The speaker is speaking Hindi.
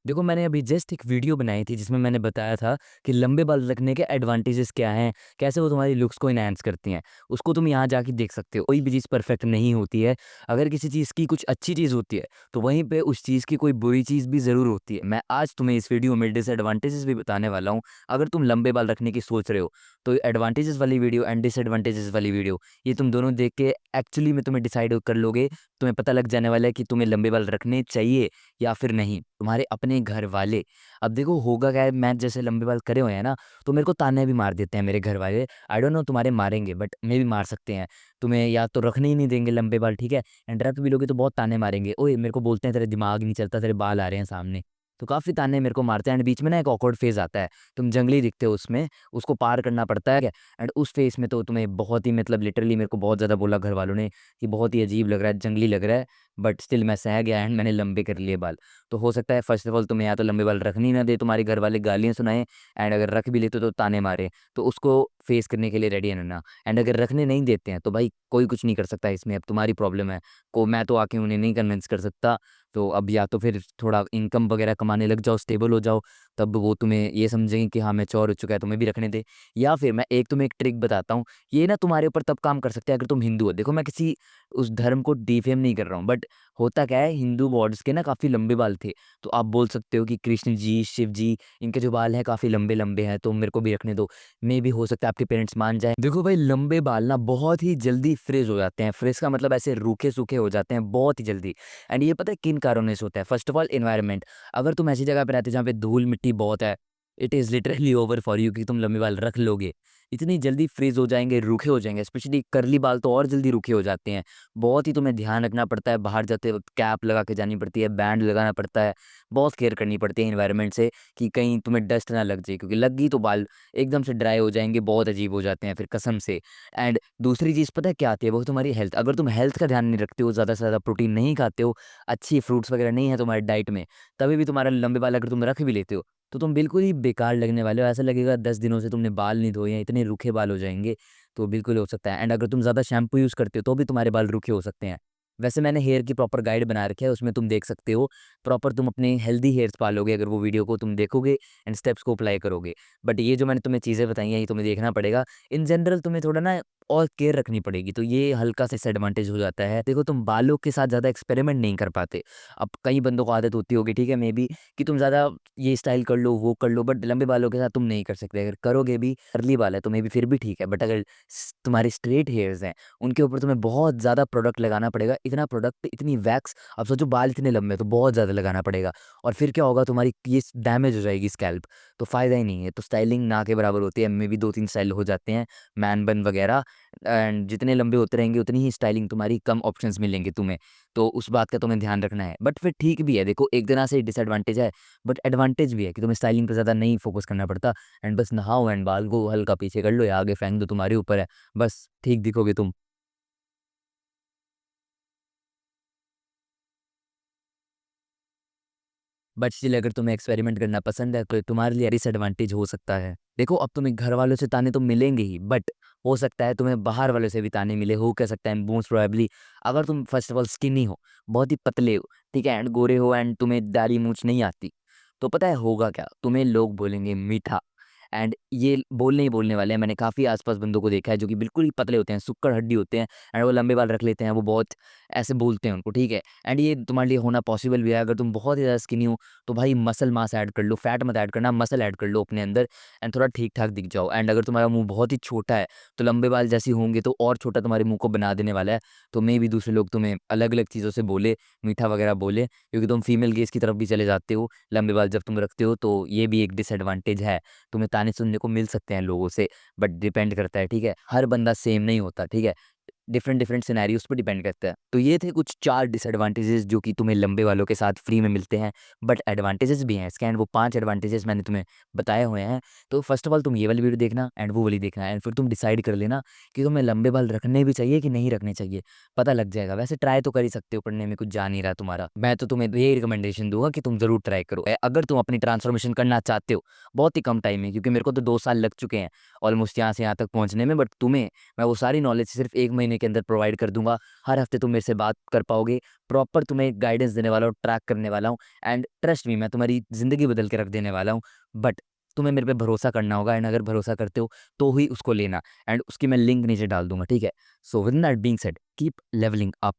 देखो, मैंने अभी जस्ट एक वीडियो बनाई थी जिसमें मैंने बताया था कि लंबे बाल रखने के एडवांटेजेस क्या हैं, कैसे वो तुम्हारी लुक्स को इनहैंस करती हैं। उसको तुम यहाँ जाके देख सकते हो। कोई भी चीज़ परफेक्ट नहीं होती है। अगर किसी चीज़ की कुछ अच्छी चीज़ होती है तो वहीं पे उस चीज़ की कोई बुरी चीज़ भी ज़रूर होती है। मैं आज तुम्हें इस वीडियो में डिसएडवांटेजेस भी बताने वाला हूँ। अगर तुम लंबे बाल रखने की सोच रहे हो तो एडवांटेजेस वाली वीडियो एंड डिसएडवांटेजेस वाली वीडियो, ये तुम दोनों देख के एक्चुअली में तुम्हें डिसाइड कर लोगे। तुम्हें पता लग जाने वाला है कि तुम्हें लंबे बाल रखने चाहिए या फिर नहीं। तुम्हारे अपने घर वाले, अब देखो होगा क्या है, मैं जैसे लंबे बाल करे हुए हैं ना, तो मेरे को ताने भी मार देते हैं मेरे घर वाले। आई डोंट नो तुम्हारे मारेंगे बट मे भी मार सकते हैं। तुम्हें या तो रखने ही नहीं देंगे लंबे बाल, ठीक है, एंड रख भी लोगे तो बहुत ताने मारेंगे। ओए मेरे को बोलते हैं तेरे दिमाग नहीं चलता, तेरे बाल आ रहे हैं सामने। तो काफ़ी ताने मेरे को मारते हैं। एंड बीच में ना एक ऑकवर्ड फेज़ आता है, तुम जंगली दिखते हो उसमें, उसको पार करना पड़ता है क्या। एंड उस फेज़ में तो तुम्हें बहुत ही मतलब लिटरली मेरे को बहुत ज़्यादा बोला घर वालों ने कि बहुत ही अजीब लग रहा है, जंगली लग रहा है। बट स्टिल मैं सह गया एंड मैंने लंबे कर लिए बाल। तो हो सकता है फर्स्ट ऑफ ऑल तुम्हें या तो लंबे बाल रखने ही ना दे, तुम्हारे घर वाले गालियाँ सुनाएँ, एंड अगर रख भी लेते हो तो ताने मारे। तो उसको फेस करने के लिए रेडी रहना। एंड अगर रखने नहीं देते हैं तो भाई कोई कुछ नहीं कर सकता इसमें, अब तुम्हारी प्रॉब्लम है। को मैं तो आके उन्हें नहीं कन्विंस कर सकता। तो अब या तो फिर थोड़ा इनकम वगैरह कमाने लग जाओ, स्टेबल हो जाओ, तब वो तुम्हें ये समझेंगे कि हाँ मैच्योर हो चुका है, तुम्हें भी रखने दे। या फिर मैं तुम्हें एक ट्रिक बताता हूँ, ये ना तुम्हारे ऊपर तब काम कर सकते हैं अगर तुम हिंदू हो। देखो मैं किसी उस धर्म को डिफेम नहीं कर रहा हूँ, बट होता क्या है, हिंदू गॉड्स के ना काफ़ी लंबे बाल थे। तो आप बोल सकते हो कि कृष्ण जी, शिव जी, इनके जो बाल हैं काफ़ी लंबे-लंबे हैं, तो मेरे को भी रखने दो। मेबी हो सकता है आपके पेरेंट्स मान जाएँ। देखो भाई, लंबे बाल ना बहुत ही जल्दी फ्रिज़ हो जाते हैं। फ्रिज़ का मतलब ऐसे रूखे-सूखे हो जाते हैं बहुत ही जल्दी। एंड ये पता है किन कारणों से होता है? First of all environment. अगर तुम ऐसी जगह पे रहते हो जहाँ पे धूल-मिट्टी बहुत है, it is literally over for you कि तुम लंबे बाल रख लोगे। इतनी जल्दी फ्रीज़ हो जाएँगे, रूखे हो जाएँगे, स्पेशली कर्ली बाल तो और जल्दी रूखे हो जाते हैं। बहुत ही तुम्हें ध्यान रखना पड़ता है, बाहर जाते वक़्त कैप लगा के जानी पड़ती है, बैंड लगाना पड़ता है, बहुत केयर करनी पड़ती है एनवायरनमेंट से कि कहीं तुम्हें डस्ट ना लग जाए, क्योंकि लग गई तो बाल एकदम से ड्राई हो जाएँगे, बहुत अजीब हो जाते हैं फिर कसम से। एंड दूसरी चीज़ पता है क्या आती है? वो तुम्हारी हेल्थ। अगर तुम हेल्थ का ध्यान नहीं रखते हो, ज़्यादा से ज़्यादा प्रोटीन नहीं खाते हो, अच्छी फ्रूट्स वगैरह नहीं है तुम्हारी डाइट में, तभी भी तुम्हारे लंबे बाल अगर तुम रख भी लेते हो, तो तुम बिल्कुल ही बेकार लगने वाले हो। ऐसा लगेगा 10 दिनों से तुमने बाल नहीं धोए हैं, इतने रूखे बाल हो जाएँगे। तो बिल्कुल हो सकता है। एंड अगर तुम ज़्यादा शैम्पू यूज़ करते हो तो भी तुम्हारे बाल रूखे हो सकते हैं। वैसे मैंने हेयर की प्रॉपर गाइड बना रखी है, उसमें तुम देख सकते हो, प्रॉपर तुम अपने हेल्दी हेयर्स पालोगे अगर वो वीडियो को तुम देखोगे एंड स्टेप्स को अप्लाई करोगे। बट ये जो मैंने तुम्हें चीज़ें बताई हैं, ये तुम्हें देखना पड़ेगा। इन जनरल तुम्हें थोड़ा ना और केयर रखनी पड़ेगी, तो ये हल्का सा डिसएडवांटेज हो जाता है। देखो, तुम बालों के साथ ज़्यादा एक्सपेरिमेंट नहीं कर पाते। अब कई बंदों को आदत होती होगी, ठीक है, मेबी, कि तुम ज़्यादा ये स्टाइल कर लो, वो कर लो, बट लंबे बालों के साथ तुम नहीं कर सकते। अगर करोगे भी, कर्ली बाल है तो मेबी फिर भी ठीक है, बट अगर तुम्हारे स्ट्रेट हेयर्स हैं, उनके ऊपर तुम्हें बहुत ज़्यादा प्रोडक्ट लगाना पड़ेगा। इतना प्रोडक्ट, इतनी वैक्स, अब सोचो बाल इतने लंबे हैं तो बहुत ज़्यादा लगाना पड़ेगा। और फिर क्या होगा, तुम्हारी ये डैमेज हो जाएगी स्कैल्प, तो फ़ायदा ही नहीं है। तो स्टाइलिंग ना के बराबर होती है, मेबी 2-3 स्टाइल हो जाते हैं, मैन बन वगैरह। एंड जितने लंबे होते रहेंगे उतनी ही स्टाइलिंग तुम्हारी कम ऑप्शंस मिलेंगे तुम्हें। तो उस बात का तुम्हें ध्यान रखना है। बट फिर ठीक भी है, देखो एक तरह से डिसएडवांटेज है, बट एडवांटेज भी है कि तुम्हें स्टाइलिंग पे ज़्यादा नहीं फोकस करना पड़ता। एंड बस नहाओ एंड बाल को हल्का पीछे कर लो या आगे फेंक दो, तुम्हारे ऊपर है। बस ठीक दिखोगे तुम। बट स्टिल अगर तुम्हें एक्सपेरिमेंट करना पसंद है तो तुम्हारे लिए डिसएडवांटेज हो सकता है। देखो, अब तुम्हें घर वालों से ताने तो मिलेंगे ही, बट हो सकता है तुम्हें बाहर वालों से भी ताने मिले, हो क्या सकता है मोस्ट प्रोबेबली। अगर तुम फर्स्ट ऑफ ऑल स्किनी हो, बहुत ही पतले हो, ठीक है, एंड गोरे हो, एंड तुम्हें दाढ़ी मूंछ नहीं आती, तो पता है होगा क्या, तुम्हें लोग बोलेंगे मीठा। एंड ये बोलने ही बोलने वाले हैं। मैंने काफ़ी आस-पास बंदों को देखा है जो कि बिल्कुल ही पतले होते हैं, सुक्कड़ हड्डी होते हैं, एंड वो लंबे बाल रख लेते हैं, वो बहुत ऐसे बोलते हैं उनको, ठीक है। एंड ये तुम्हारे लिए होना पॉसिबल भी है। अगर तुम बहुत ही ज़्यादा स्किनी हो तो भाई मसल मास ऐड कर लो, फैट मत ऐड करना, मसल ऐड कर लो अपने अंदर, एंड थोड़ा ठीक-ठाक दिख जाओ। एंड अगर तुम्हारा मुँह बहुत ही छोटा है, तो लंबे बाल जैसे ही होंगे तो और छोटा तुम्हारे मुँह को बना देने वाला है। तो मेबी दूसरे लोग तुम्हें अलग-अलग चीज़ों से बोले, मीठा वगैरह बोले, क्योंकि तुम फीमेल गेज़ की तरफ भी चले जाते हो, लंबे बाल जब तुम रखते हो, तो ये भी एक डिसएडवांटेज है। तुम्हें ताने सुनने को मिल सकते हैं लोगों से, बट डिपेंड करता है, ठीक है? हर बंदा सेम नहीं होता, ठीक है? डिफरेंट डिफरेंट सिनेरियोज़ पे डिपेंड करता है। तो ये थे कुछ 4 डिसएडवांटेजेस जो कि तुम्हें लंबे बालों के साथ फ्री में मिलते हैं, बट एडवांटेजेस भी हैं इसके, एंड वो 5 एडवांटेजेस मैंने तुम्हें बताए हुए हैं। तो फर्स्ट ऑफ ऑल तुम ये वाली वीडियो देखना एंड वो वाली देखना, एंड फिर तुम डिसाइड कर लेना कि तुम्हें लंबे बाल रखने भी चाहिए कि नहीं रखने चाहिए, पता लग जाएगा। वैसे ट्राई तो कर ही सकते हो, पढ़ने में कुछ जा नहीं रहा तुम्हारा। मैं तो तुम्हें यही रिकमेंडेशन दूँगा कि तुम ज़रूर ट्राई करो। अगर तुम अपनी ट्रांसफॉर्मेशन करना चाहते हो, बहुत ही कम टाइम में, क्योंकि मेरे को तो 2 साल लग चुके हैं ऑलमोस्ट यहाँ से यहाँ तक पहुँचने में, बट तुम्हें मैं वो सारी नॉलेज सिर्फ़ 1 महीने महीने के अंदर प्रोवाइड कर दूंगा। हर हफ्ते तुम मेरे से बात कर पाओगे, प्रॉपर तुम्हें गाइडेंस देने वाला हूँ, ट्रैक करने वाला हूँ। एंड ट्रस्ट मी, मैं तुम्हारी ज़िंदगी बदल के रख देने वाला हूँ। बट तुम्हें मेरे पे भरोसा करना होगा, एंड अगर भरोसा करते हो तो ही उसको लेना। एंड उसकी मैं लिंक नीचे डाल दूंगा, ठीक है? So with that being said, keep levelling up.